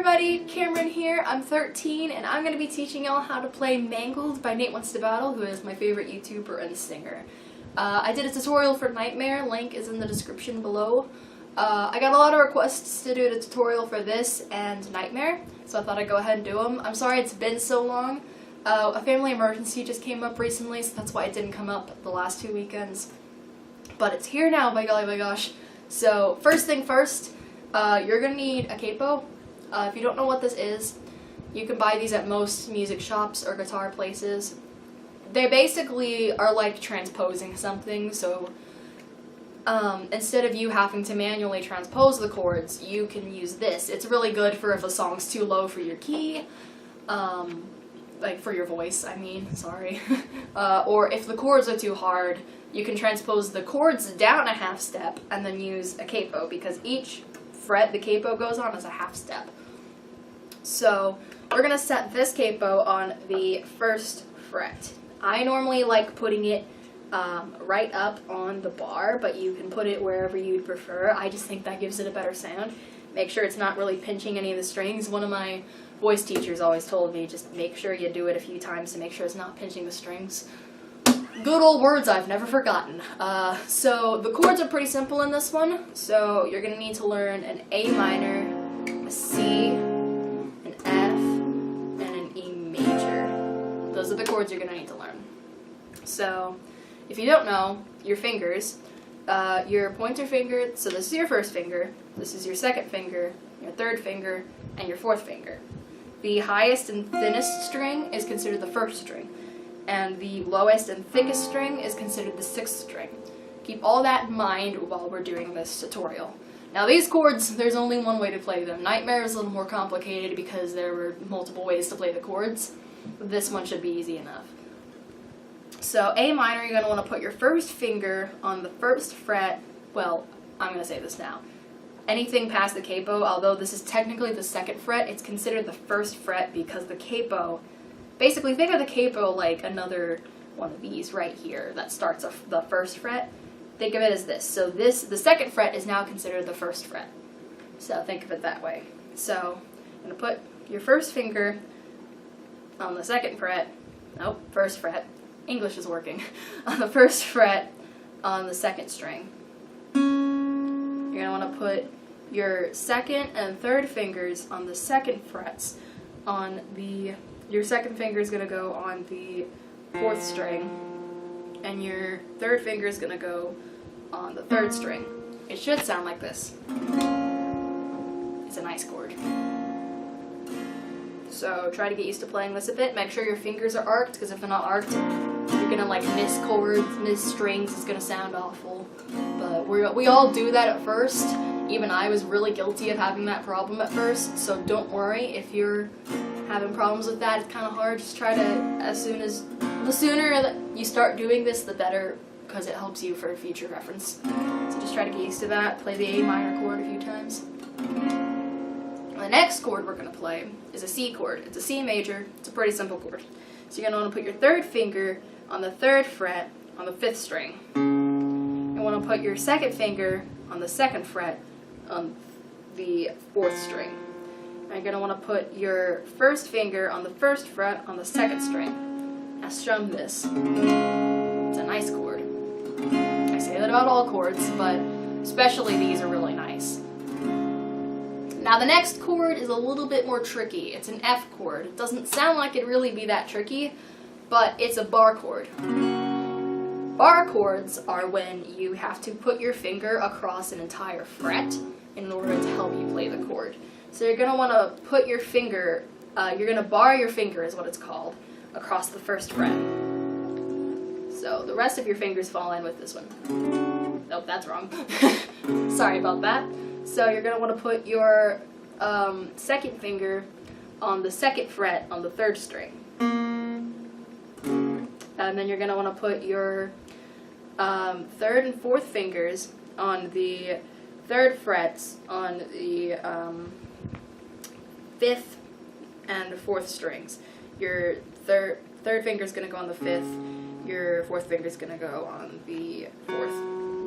everybody, Kameryn here. I'm 13 and I'm going to be teaching y'all how to play Mangled by Nate Wants to Battle, who is my favorite YouTuber and singer. I did a tutorial for Nightmare, link is in the description below. I got a lot of requests to do a tutorial for this and Nightmare, so I thought I'd go ahead and do them. I'm sorry it's been so long. A family emergency just came up recently, so that's why it didn't come up the last 2 weekends. But it's here now, by golly, by gosh. So, first thing first, you're going to need a capo. If you don't know what this is, you can buy these at most music shops or guitar places. They basically are like transposing something, so instead of you having to manually transpose the chords, you can use this. It's really good for if a song's too low for your key, like for your voice, I mean, sorry. Or if the chords are too hard, you can transpose the chords down a half step and then use a capo, because each fret the capo goes on is a half step. So we're going to set this capo on the first fret. I normally like putting it right up on the bar, but you can put it wherever you'd prefer. I just think that gives it a better sound. Make sure it's not really pinching any of the strings. One of my voice teachers always told me, just make sure you do it a few times to make sure it's not pinching the strings. Good old words I've never forgotten. So the chords are pretty simple in this one. So you're going to need to learn an A minor, a C, an F, and an E major. Those are the chords you're going to need to learn. So if you don't know, your fingers, your pointer finger, so this is your first finger, this is your second finger, your third finger, and your fourth finger. The highest and thinnest string is considered the first string, and the lowest and thickest string is considered the sixth string. Keep all that in mind while we're doing this tutorial. Now these chords, there's only one way to play them. Nightmare is a little more complicated because there were multiple ways to play the chords. This one should be easy enough. So A minor, you're going to want to put your first finger on the first fret. Well, I'm going to say this now. Anything past the capo, although this is technically the second fret, it's considered the first fret because the capo, basically think of the capo like another one of these right here that starts the first fret. Think of it as this. So the second fret is now considered the first fret. So think of it that way. So I'm going to put your first finger on the second fret, first fret, English is working, on the first fret on the second string. You're going to want to put your second and third fingers on the second frets on your second finger is going to go on the fourth string, and your third finger is going to go on the third string. It should sound like this. It's a nice chord. So try to get used to playing this a bit. Make sure your fingers are arched, because if they're not arched, you're going to like miss chords, miss strings. It's going to sound awful. But we all do that at first. Even I was really guilty of having that problem at first. So don't worry if you're having problems with that. It's kind of hard. Just try to, the sooner that you start doing this, the better, because it helps you for future reference. So just try to get used to that. Play the A minor chord a few times. The next chord we're going to play is a C chord. It's a C major. It's a pretty simple chord. So you're going to want to put your third finger on the third fret on the fifth string. You want to put your second finger on the second fret on the fourth string. And you're going to want to put your first finger on the first fret on the second string. Now strum this. It's a nice chord. I say that about all chords, but especially these are really nice. Now the next chord is a little bit more tricky. It's an F chord. It doesn't sound like it'd really be that tricky, but it's a bar chord. Bar chords are when you have to put your finger across an entire fret in order to help you play the chord. So you're going to want to put your finger, you're going to bar your finger is what it's called, across the first fret. So the rest of your fingers fall in with this one. Nope, that's wrong. Sorry about that. So you're going to want to put your second finger on the second fret on the third string. And then you're going to want to put your third and fourth fingers on the third frets on the fifth and fourth strings. Your third finger is going to go on the fifth. Your fourth finger is going to go on the fourth.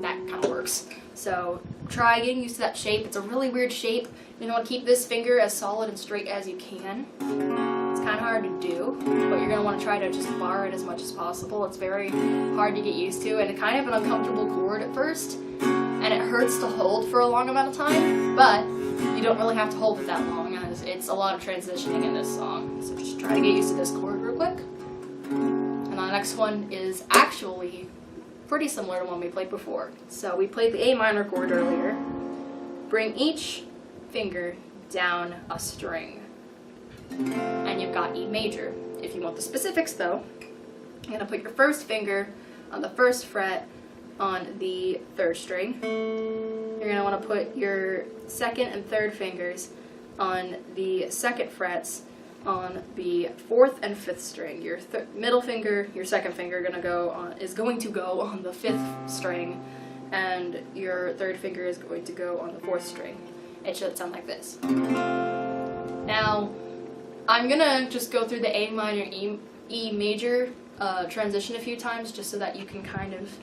That kind of works. So try getting used to that shape. It's a really weird shape. You want to keep this finger as solid and straight as you can. It's kind of hard to do, but you're going to want to try to just bar it as much as possible. It's very hard to get used to, and it's kind of an uncomfortable chord at first, and it hurts to hold for a long amount of time, but you don't really have to hold it that long, as it's a lot of transitioning in this song. So just try to get used to this chord real quick. And the next one is actually pretty similar to one we played before. So we played the A minor chord earlier. Bring each finger down a string, and you've got E major. If you want the specifics though, you're going to put your first finger on the first fret on the third string. You're going to want to put your second and third fingers on the second frets on the fourth and fifth string. Your middle finger, your second finger, is going to go on the fifth string, and your third finger is going to go on the fourth string. It should sound like this. Now, I'm gonna just go through the A minor, E major transition a few times, just so that you can kind of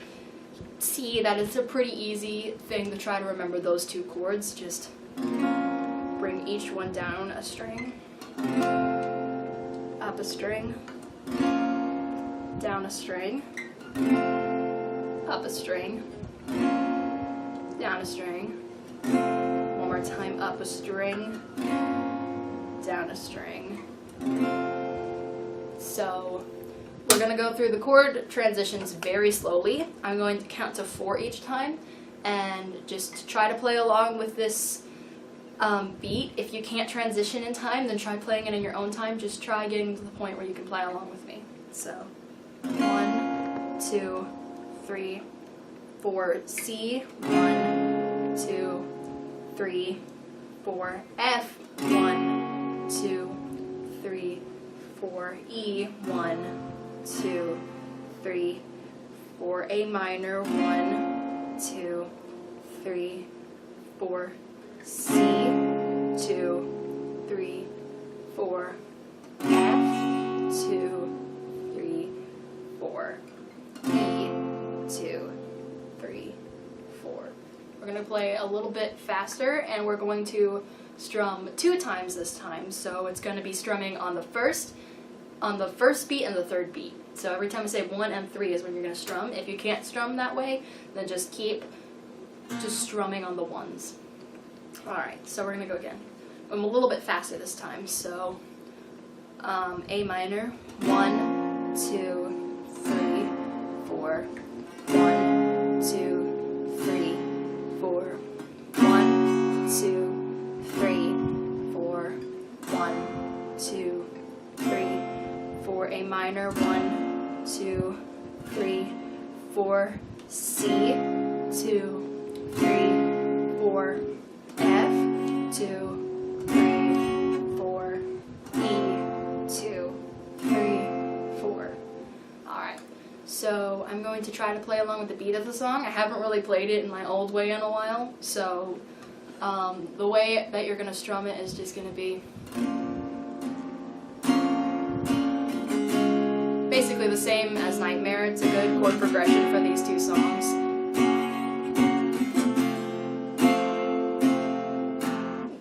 see that it's a pretty easy thing to try to remember those two chords. Just bring each one down a string, up a string, down a string, up a string, down a string. One more time, up a string, down a string. So we're going to go through the chord transitions very slowly. I'm going to count to 4 each time, and just try to play along with this beat. If you can't transition in time, then try playing it in your own time. Just try getting to the point where you can play along with me. So 1, 2, 3, 4, C, 1, 2, 3, 4, F, 1, 2, 3, 4, E, 1, 2, 3, 4, A minor, 1, 2, 3, 4, C, 2, 3, 4, F, 2, 3, 4, E, 2, 3, 4. We're going to play a little bit faster, and we're going to strum 2 times this time. So it's going to be strumming on the first beat and the third beat. So every time I say 1 and 3 is when you're going to strum. If you can't strum that way, then just keep strumming on the ones. Alright, so we're going to go again. I'm a little bit faster this time. So A minor, 1, 2, 3, 4, 1, 2, 3, 4, 1, 2, 3, 4, 1, 2, 3, 4, A minor, 1, 2, 3, 4, C, 2, 3, 4, F, 2, 3, 4, E, 2, 3, 4. Alright, so I'm going to try to play along with the beat of the song. I haven't really played it in my old way in a while, so the way that you're going to strum it is just going to be basically the same as Nightmare. It's a good chord progression for these two songs.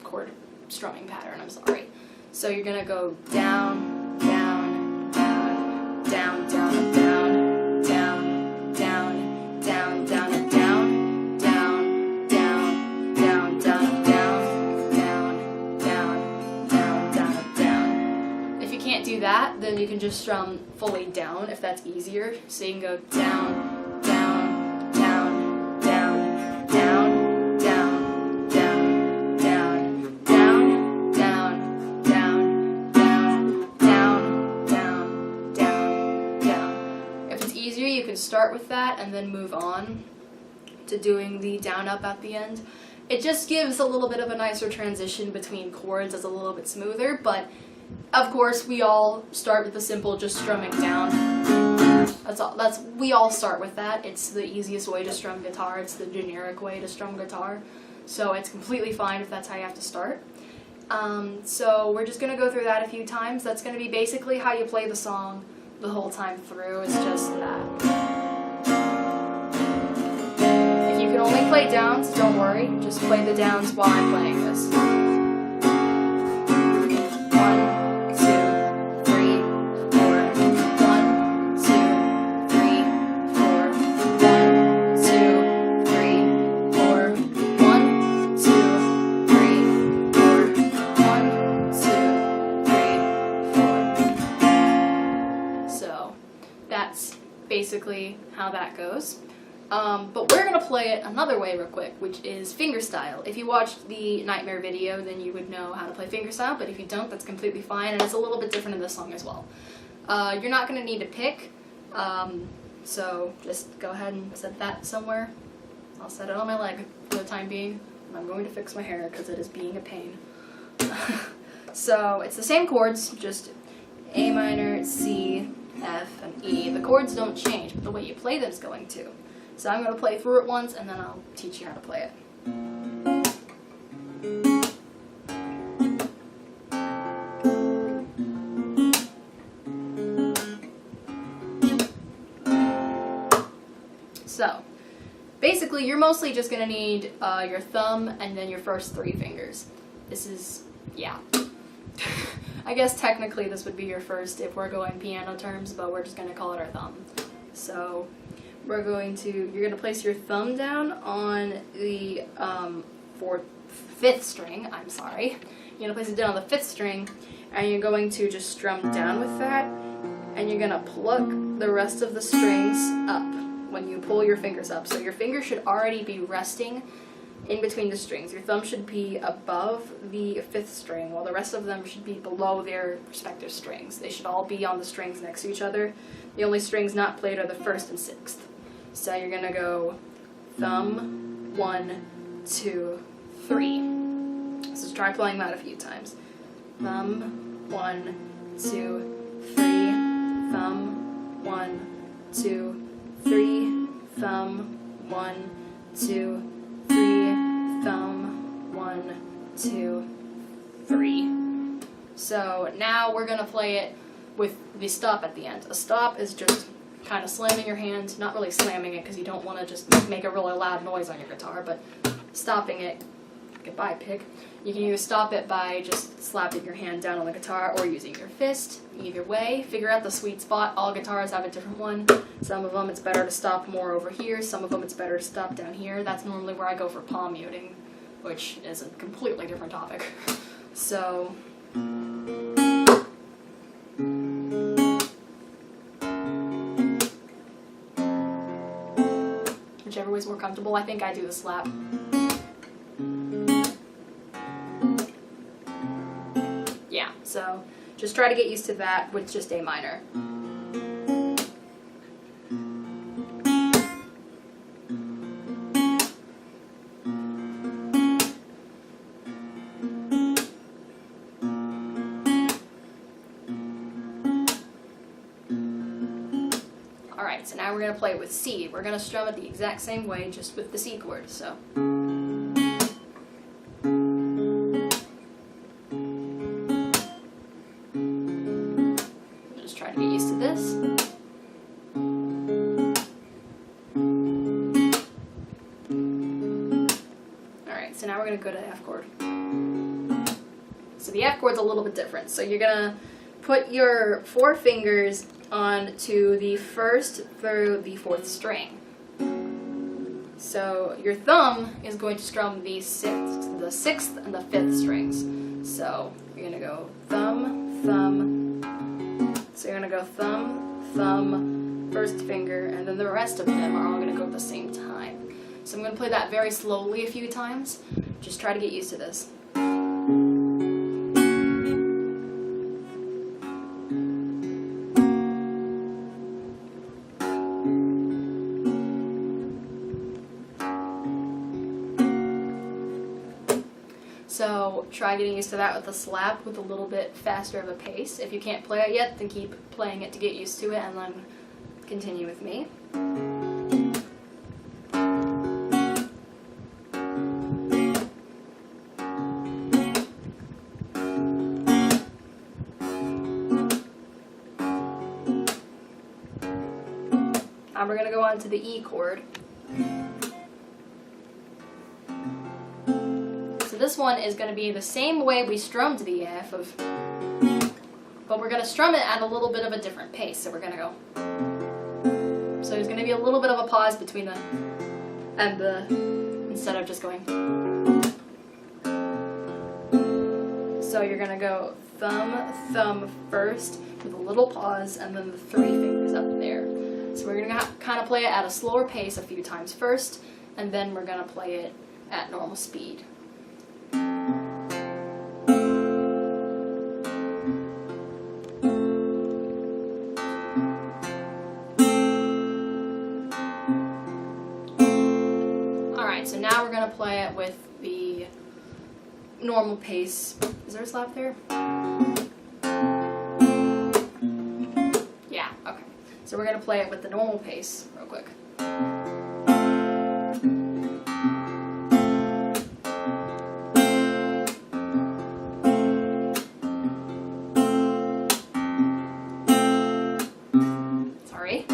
Chord strumming pattern, I'm sorry. So you're going to go down, down, down, down, down, down, down, down, down, down, and down, down, down, down, down, down, down, down, down, down. If you can't do that, then you can just strum fully down if that's easier. So you can go down, down, down, down, down, down, down, down, down, down, down, down, down, down, down, down. If it's easier, you can start with that and then move on to doing the down up at the end. It just gives a little bit of a nicer transition between chords. It's a little bit smoother, but of course we all start with the simple just strumming down. That's all. We all start with that. It's the easiest way to strum guitar. It's the generic way to strum guitar. So it's completely fine if that's how you have to start. So we're just going to go through that a few times. That's going to be basically how you play the song the whole time through. It's just that. If you could can only play downs, don't worry. Just play the downs while I'm playing this. 1, 2, 3, 4. 1, 2, 3, 4. 1, 2, 3, 4. 1, 2, 3, 4. 1, 2, 3, 4. So that's basically how that goes. But we're going to play it another way real quick, which is fingerstyle. If you watched the Nightmare video, then you would know how to play fingerstyle, but if you don't, that's completely fine, and it's a little bit different in this song as well. You're not going to need to pick, so just go ahead and set that somewhere. I'll set it on my leg for the time being, and I'm going to fix my hair because it is being a pain. So it's the same chords, just A minor, C, F, and E. The chords don't change, but the way you play them is going to. So I'm going to play through it once, and then I'll teach you how to play it. So, basically, you're mostly just going to need your thumb and then your first 3 fingers. This is, yeah. I guess technically this would be your first if we're going piano terms, but we're just going to call it our thumb. So you're going to place your thumb down on the 5th string, I'm sorry. You're going to place it down on the 5th string, and you're going to just strum down with that, and you're going to pluck the rest of the strings up when you pull your fingers up. So your fingers should already be resting in between the strings. Your thumb should be above the 5th string, while the rest of them should be below their respective strings. They should all be on the strings next to each other. The only strings not played are the 1st and 6th. So you're going to go thumb, 1, 2, 3. So try playing that a few times. Thumb, 1, 2, 3. Thumb, 1, 2, 3. Thumb, 1, 2, 3. Thumb, 1, 2, 3. So now we're going to play it with the stop at the end. A stop is just kind of slamming your hand, not really slamming it because you don't want to just make a really loud noise on your guitar, but stopping it. Goodbye, pig. You can either stop it by just slapping your hand down on the guitar or using your fist. Either way, figure out the sweet spot. All guitars have a different one. Some of them it's better to stop more over here, some of them it's better to stop down here. That's normally where I go for palm muting, which is a completely different topic. So whichever way's more comfortable. I think I do the slap. Yeah, so just try to get used to that with just A minor. Alright, so now we're going to play with C. We're going to strum it the exact same way, just with the C chord, so. Just try to get used to this. Alright, so now we're going to go to the F chord. So the F chord's a little bit different. So you're going to put your 4 fingers onto the 1st through the 4th string. So your thumb is going to strum the 6th and the 5th strings. So you're going to go thumb, thumb. So you're going to go thumb, thumb, 1st finger, and then the rest of them are all going to go at the same time. So I'm going to play that very slowly a few times. Just try to get used to this. So try getting used to that with the slap with a little bit faster of a pace. If you can't play it yet, then keep playing it to get used to it, and then continue with me. Now we're going to go on to the E chord. one is going to be the same way we strummed the F, but we're going to strum it at a little bit of a different pace. So we're going to go. So there's going to be a little bit of a pause between the and the, instead of just going. So you're going to go thumb, thumb first with a little pause, and then the 3 fingers up there. So we're going to kind of play it at a slower pace a few times first, and then we're going to play it at normal speed. Alright, so now we're going to play it with the normal pace. Is there a slap there? Yeah, okay. So we're going to play it with the normal pace real quick. Sorry.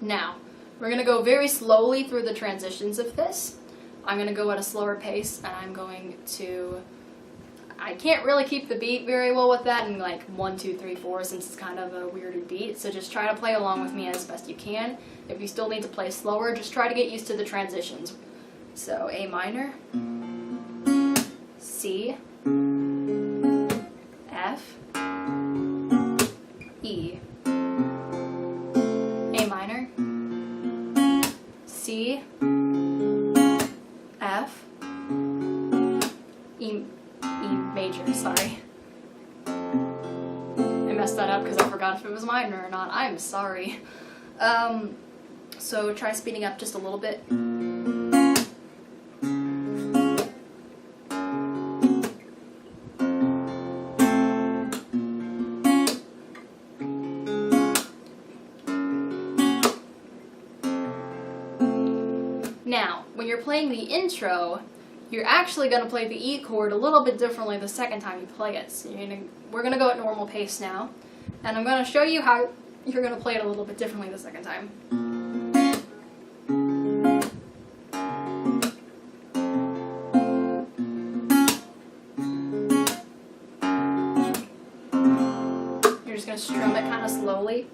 Now, we're going to go very slowly through the transitions of this. I'm going to go at a slower pace, and I'm going to... I can't really keep the beat very well with that in like 1, 2, 3, 4 since it's kind of a weirder beat, so just try to play along with me as best you can. If you still need to play slower, just try to get used to the transitions. So A minor, C, F, E, A minor, C, F, E major, sorry. I messed that up because I forgot if it was minor or not. I'm sorry. So try speeding up just a little bit. Now, when you're playing the intro, you're actually going to play the E chord a little bit differently the second time you play it. So we're going to go at normal pace now, and I'm going to show you how you're going to play it a little bit differently the second time. You're just going to strum it kind of slowly.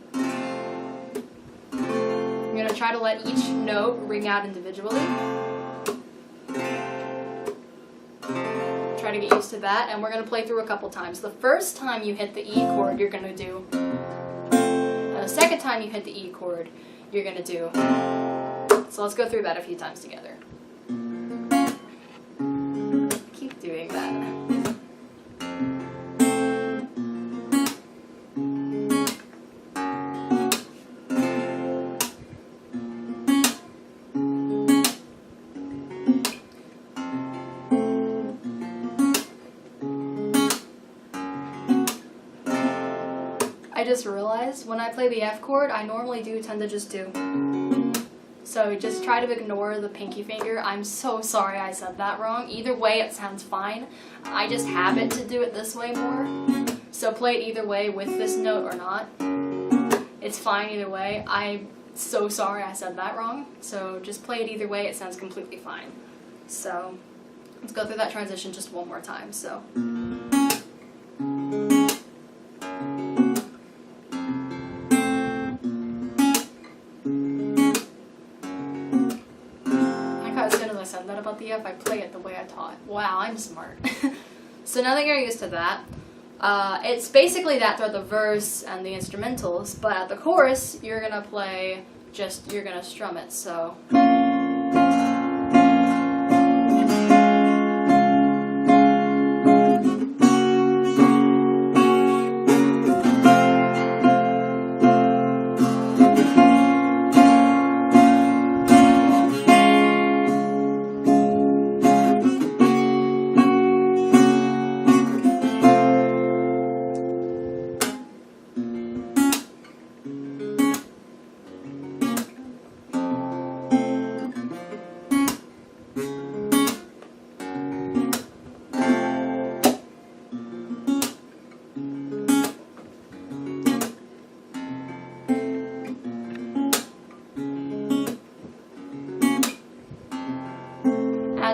You're going to try to let each note ring out individually. Try to get used to that, and we're going to play through a couple times. The first time you hit the E chord, you're going to do. The second time you hit the E chord, you're going to do. So let's go through that a few times together. Keep doing that. I just realized when I play the F chord, I normally do tend to just do. So just try to ignore the pinky finger. I'm so sorry I said that wrong. Either way, it sounds fine. I just habit to do it this way more. So play it either way with this note or not. It's fine either way. I'm so sorry I said that wrong. So just play it either way. It sounds completely fine. So let's go through that transition just one more time. So. About the F, I play it the way I taught. Wow, I'm smart. So now that you're used to that, it's basically that throughout the verse and the instrumentals, but at the chorus, you're gonna play you're gonna strum it, so.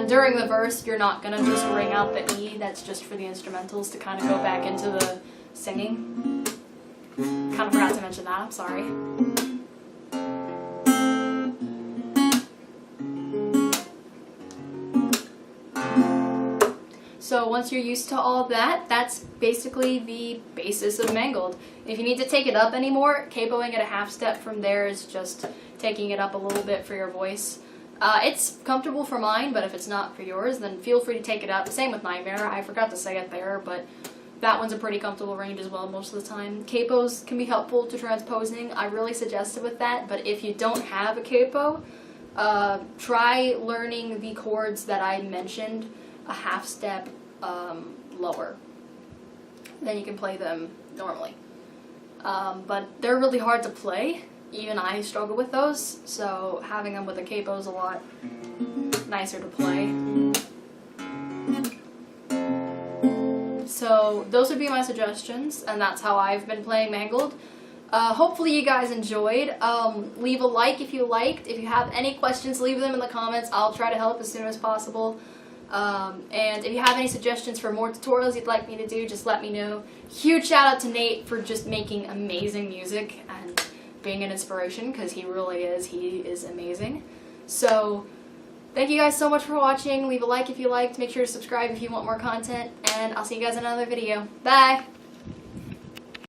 And during the verse, you're not gonna just ring out the E. That's just for the instrumentals to kind of go back into the singing. Kind of forgot to mention that, I'm sorry. So once you're used to all that, that's basically the basis of Mangled. If you need to take it up anymore, capoing at a half step from there is just taking it up a little bit for your voice. It's comfortable for mine, but if it's not for yours, then feel free to take it up. Same with Nightmare. I forgot to say it there, but that one's a pretty comfortable range as well most of the time. Capos can be helpful to transposing. I really suggest it with that, but if you don't have a capo, try learning the chords that I mentioned a half step lower. Then you can play them normally. But they're really hard to play. Even I struggle with those, so having them with a capo is a lot nicer to play. So those would be my suggestions, and that's how I've been playing Mangled. Hopefully you guys enjoyed. Leave a like if you liked. If you have any questions, leave them in the comments. I'll try to help as soon as possible. And if you have any suggestions for more tutorials you'd like me to do, just let me know. Huge shout out to Nate for just making amazing music and being an inspiration, because he really is. He is amazing. So thank you guys so much for watching. Leave a like if you liked. Make sure to subscribe if you want more content, and I'll see you guys in another video. Bye!